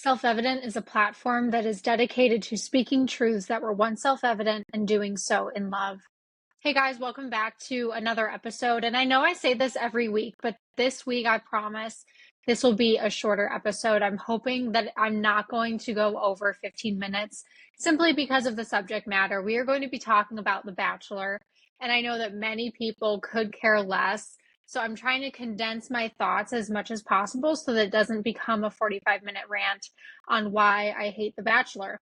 Self-Evident is a platform that is dedicated to speaking truths that were once self-evident and doing so in love. Hey guys, welcome back to another episode. And I know I say this every week, but this week I promise this will be a shorter episode. I'm hoping that I'm not going to go over 15 minutes simply because of the subject matter. We are going to be talking about The Bachelor, and I know that many people could care less. So I'm trying to condense my thoughts as much as possible so that it doesn't become a 45-minute rant on why I hate The Bachelor.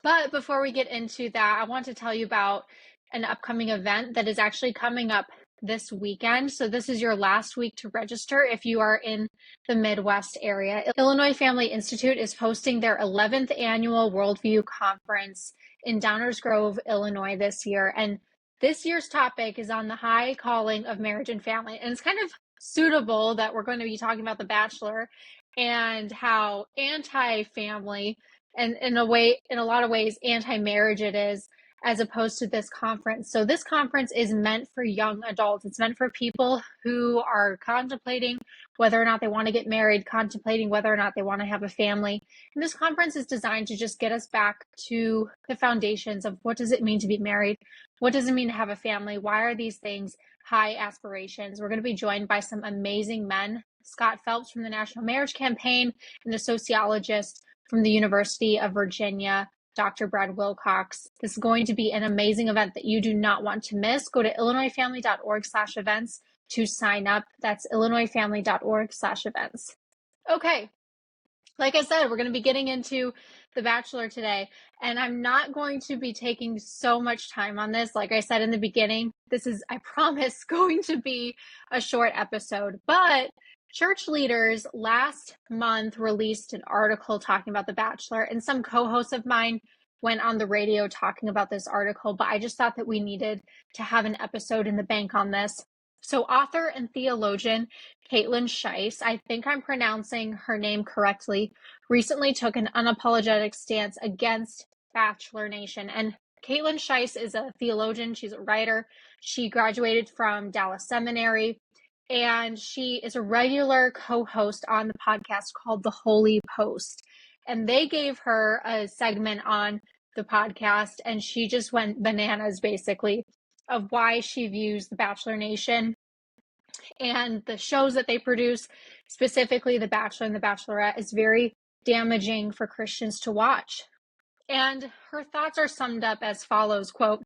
But before we get into that, I want to tell you about an upcoming event that is actually coming up this weekend. So this is your last week to register if you are in the Midwest area. Illinois Family Institute is hosting their 11th annual Worldview Conference in Downers Grove, Illinois this year. And this year's topic is on the high calling of marriage and family. And it's kind of suitable that we're going to be talking about The Bachelor and how anti-family and in a lot of ways, anti-marriage it is, as opposed to this conference. So this conference is meant for young adults. It's meant for people who are contemplating whether or not they want to get married, contemplating whether or not they want to have a family. And this conference is designed to just get us back to the foundations of what does it mean to be married? What does it mean to have a family? Why are these things high aspirations? We're going to be joined by some amazing men. Scott Phelps from the National Marriage Campaign and a sociologist from the University of Virginia, Dr. Brad Wilcox. This is going to be an amazing event that you do not want to miss. Go to illinoisfamily.org/events to sign up. That's illinoisfamily.org/events. Okay. Like I said, we're going to be getting into The Bachelor today, and I'm not going to be taking so much time on this. Like I said in the beginning, this is, I promise, going to be a short episode, but church leaders last month released an article talking about The Bachelor, and some co-hosts of mine went on the radio talking about this article, but I just thought that we needed to have an episode in the bank on this. So author and theologian Caitlin Scheiss, I think I'm pronouncing her name correctly, recently took an unapologetic stance against Bachelor Nation. And Caitlin Scheiss is a theologian. She's a writer. She graduated from Dallas Seminary, and she is a regular co-host on the podcast called The Holy Post. And they gave her a segment on the podcast, and she just went bananas, basically, of why she views the Bachelor Nation and the shows that they produce, specifically The Bachelor and The Bachelorette, is very damaging for Christians to watch. And her thoughts are summed up as follows, quote,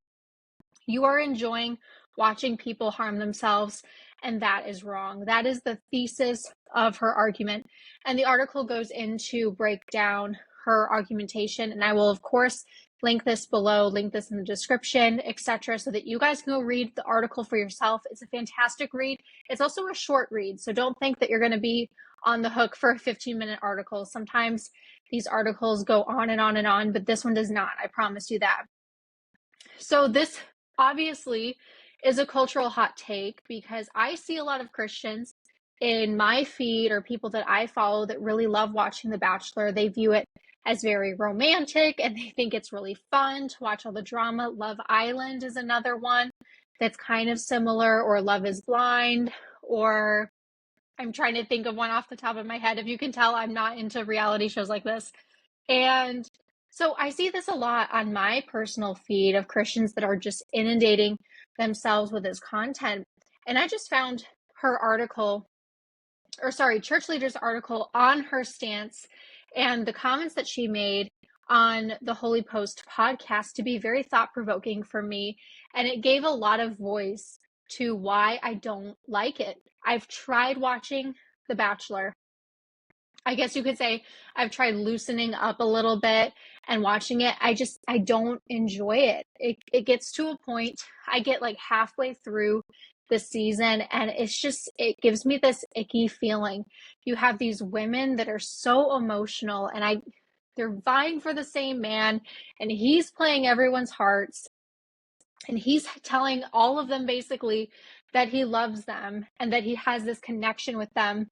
"You are enjoying watching people harm themselves, and that is wrong." That is the thesis of her argument. And the article goes into break down her argumentation. And I will, of course, link this below, link this in the description, etc., so that you guys can go read the article for yourself. It's a fantastic read. It's also a short read, so don't think that you're going to be on the hook for a 15-minute article. Sometimes these articles go on and on and on, but this one does not. I promise you that. So this obviously is a cultural hot take because I see a lot of Christians in my feed or people that I follow that really love watching The Bachelor. They view it as very romantic and they think it's really fun to watch all the drama. Love Island is another one that's kind of similar, or Love is Blind, or I'm trying to think of one off the top of my head. If you can tell, I'm not into reality shows like this. And so I see this a lot on my personal feed of Christians that are just inundating themselves with this content. And I just found her article, church leader's article on her stance and the comments that she made on the Holy Post podcast to be very thought-provoking for me. And it gave a lot of voice to why I don't like it. I've tried watching The Bachelor. I guess you could say I've tried loosening up a little bit and watching it. I don't enjoy it. It gets to a point, I get like halfway through the season and it gives me this icky feeling. You have these women that are so emotional and they're vying for the same man and he's playing everyone's hearts and he's telling all of them basically that he loves them and that he has this connection with them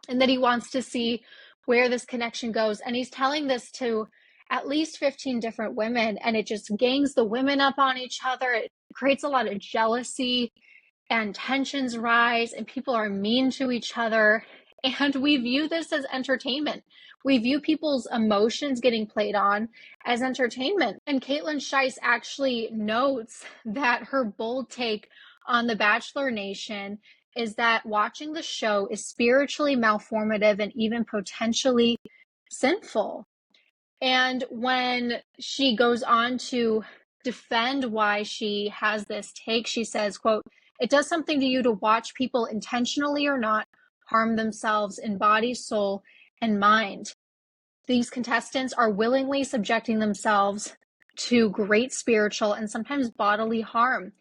and that he wants to see where this connection goes. And he's telling this to at least 15 different women, and it just gangs the women up on each other. It creates a lot of jealousy and tensions rise, and people are mean to each other. And we view this as entertainment. We view people's emotions getting played on as entertainment. And Caitlin Scheiss actually notes that her bold take on the Bachelor Nation is that watching the show is spiritually malformative and even potentially sinful. And when she goes on to defend why she has this take, she says, quote, "It does something to you to watch people, intentionally or not, harm themselves in body, soul, and mind. These contestants are willingly subjecting themselves to great spiritual and sometimes bodily harm,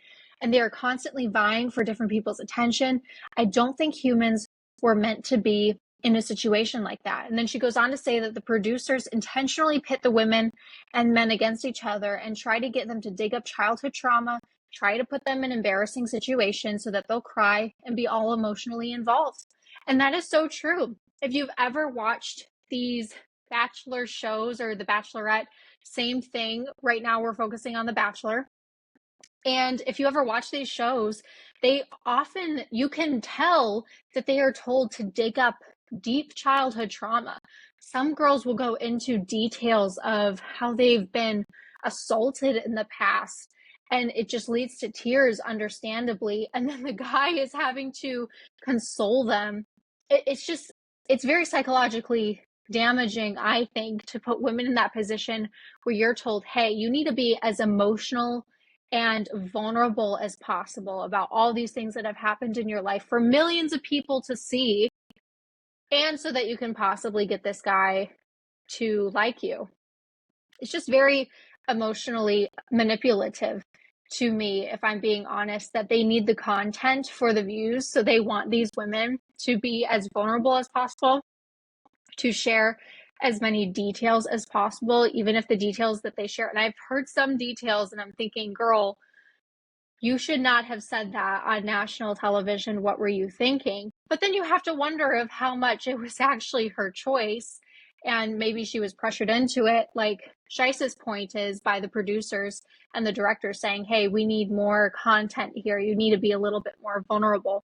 and they are constantly vying for different people's attention. I don't think humans were meant to be in a situation like that." And then she goes on to say that the producers intentionally pit the women and men against each other and try to get them to dig up childhood trauma, try to put them in embarrassing situations so that they'll cry and be all emotionally involved. And that is so true. If you've ever watched these Bachelor shows or The Bachelorette, same thing. Right now we're focusing on The Bachelor. And if you ever watch these shows, they often, you can tell that they are told to dig up deep childhood trauma. Some girls will go into details of how they've been assaulted in the past, and it just leads to tears, understandably. And then the guy is having to console them. It's very psychologically damaging, I think, to put women in that position where you're told, hey, you need to be as emotional and vulnerable as possible about all these things that have happened in your life for millions of people to see, and so that you can possibly get this guy to like you. It's just very emotionally manipulative to me, if I'm being honest, that they need the content for the views. So they want these women to be as vulnerable as possible, to share as many details as possible, even if the details that they share. And I've heard some details and I'm thinking, girl, you should not have said that on national television. What were you thinking? But then you have to wonder of how much it was actually her choice and maybe she was pressured into it. Like Scheiss's point is by the producers and the director saying, hey, we need more content here. You need to be a little bit more vulnerable.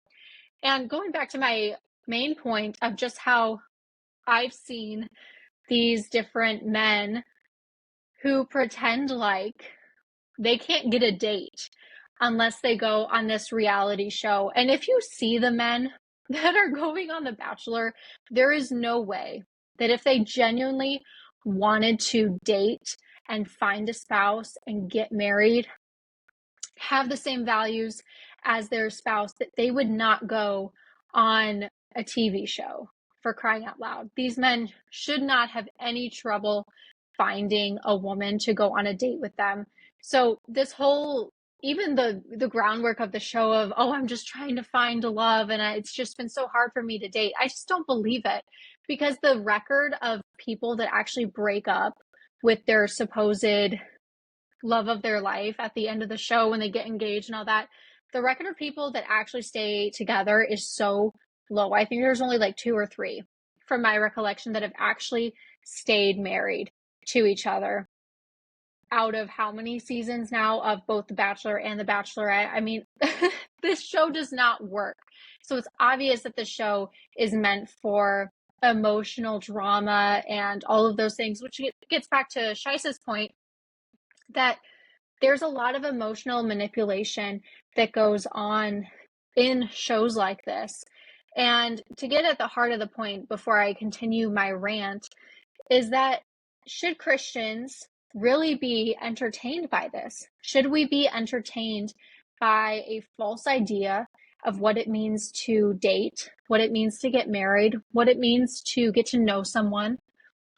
And going back to my main point of just how I've seen these different men who pretend like they can't get a date unless they go on this reality show. And if you see the men that are going on The Bachelor, there is no way that if they genuinely wanted to date and find a spouse and get married, have the same values as their spouse, that they would not go on a TV show, for crying out loud. These men should not have any trouble finding a woman to go on a date with them. So this whole, even the groundwork of the show of, oh, I'm just trying to find love and it's just been so hard for me to date. I just don't believe it, because the record of people that actually break up with their supposed love of their life at the end of the show when they get engaged and all that, the record of people that actually stay together is so low. I think there's only like 2 or 3 from my recollection that have actually stayed married to each other out of how many seasons now of both The Bachelor and The Bachelorette. I mean, this show does not work. So it's obvious that the show is meant for emotional drama and all of those things, which gets back to Scheiss's point that there's a lot of emotional manipulation that goes on in shows like this. And to get at the heart of the point before I continue my rant is that, should Christians really be entertained by this? Should we be entertained by a false idea of what it means to date, what it means to get married, what it means to get to know someone?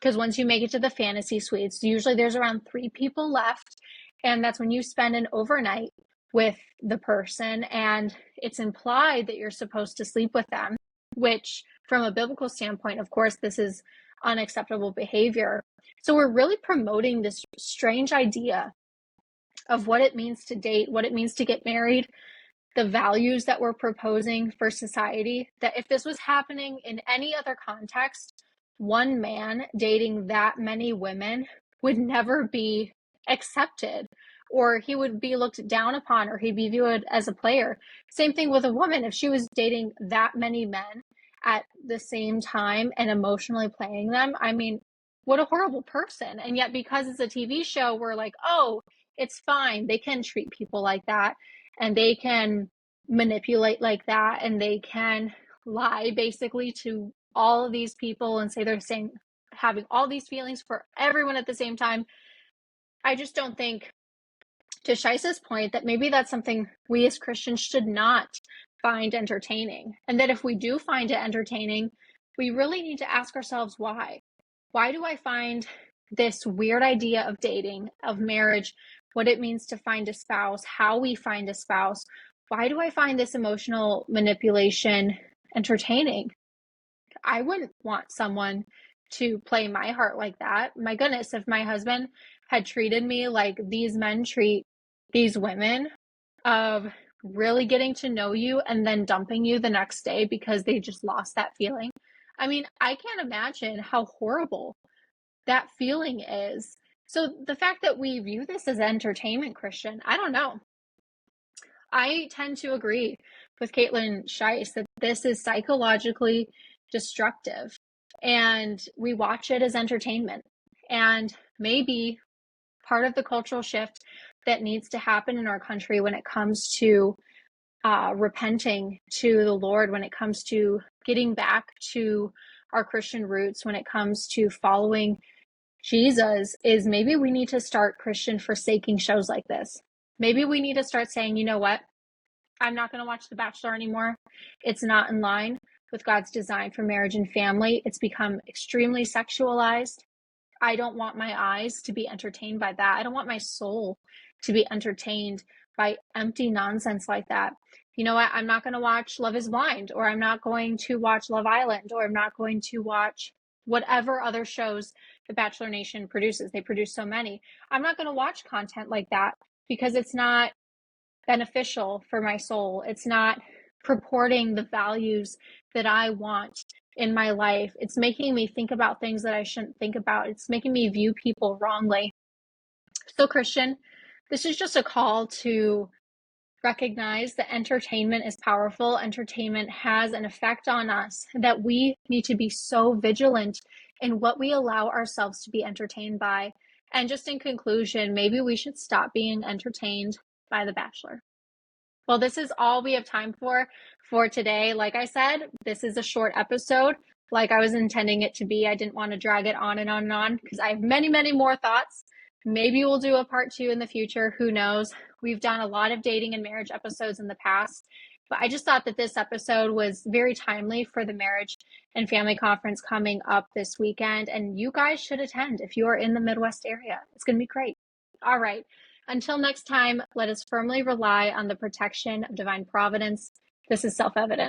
Because once you make it to the fantasy suites, usually there's around 3 people left. And that's when you spend an overnight with the person. And it's implied that you're supposed to sleep with them, which from a biblical standpoint, of course, this is unacceptable behavior. So we're really promoting this strange idea of what it means to date, what it means to get married, the values that we're proposing for society, that if this was happening in any other context, one man dating that many women would never be accepted, or he would be looked down upon, or he'd be viewed as a player. Same thing with a woman. If she was dating that many men at the same time and emotionally playing them. I mean, what a horrible person. And yet, because it's a TV show, we're like, oh, it's fine. They can treat people like that, and they can manipulate like that, and they can lie basically to all of these people and say they're saying having all these feelings for everyone at the same time. I just don't think, to Shisa's point, that maybe that's something we as Christians should not find entertaining. And that if we do find it entertaining, we really need to ask ourselves why. Why do I find this weird idea of dating, of marriage, what it means to find a spouse, how we find a spouse? Why do I find this emotional manipulation entertaining? I wouldn't want someone to play my heart like that. My goodness, if my husband had treated me like these men treat these women, of really getting to know you and then dumping you the next day because they just lost that feeling. I mean, I can't imagine how horrible that feeling is. So the fact that we view this as entertainment, Christian, I don't know. I tend to agree with Caitlin Scheis that this is psychologically destructive, and we watch it as entertainment. And maybe part of the cultural shift that needs to happen in our country when it comes to repenting to the Lord, when it comes to getting back to our Christian roots, when it comes to following Jesus, is maybe we need to start, Christian, forsaking shows like this. Maybe we need to start saying, you know what? I'm not going to watch The Bachelor anymore. It's not in line with God's design for marriage and family. It's become extremely sexualized. I don't want my eyes to be entertained by that. I don't want my soul to be entertained by empty nonsense like that. You know what? I'm not going to watch Love is Blind, or I'm not going to watch Love Island, or I'm not going to watch whatever other shows the Bachelor Nation produces. They produce so many. I'm not going to watch content like that because it's not beneficial for my soul. It's not purporting the values that I want in my life. It's making me think about things that I shouldn't think about. It's making me view people wrongly. So, Christian, this is just a call to recognize that entertainment is powerful. Entertainment has an effect on us, that we need to be so vigilant in what we allow ourselves to be entertained by. And just in conclusion, maybe we should stop being entertained by The Bachelor. Well, this is all we have time for today. Like I said, this is a short episode, like I was intending it to be. I didn't want to drag it on and on and on because I have many, many more thoughts. Maybe we'll do a part 2 in the future. Who knows? We've done a lot of dating and marriage episodes in the past, but I just thought that this episode was very timely for the marriage and family conference coming up this weekend. And you guys should attend if you are in the Midwest area. It's going to be great. All right. Until next time, let us firmly rely on the protection of divine providence. This is self-evident.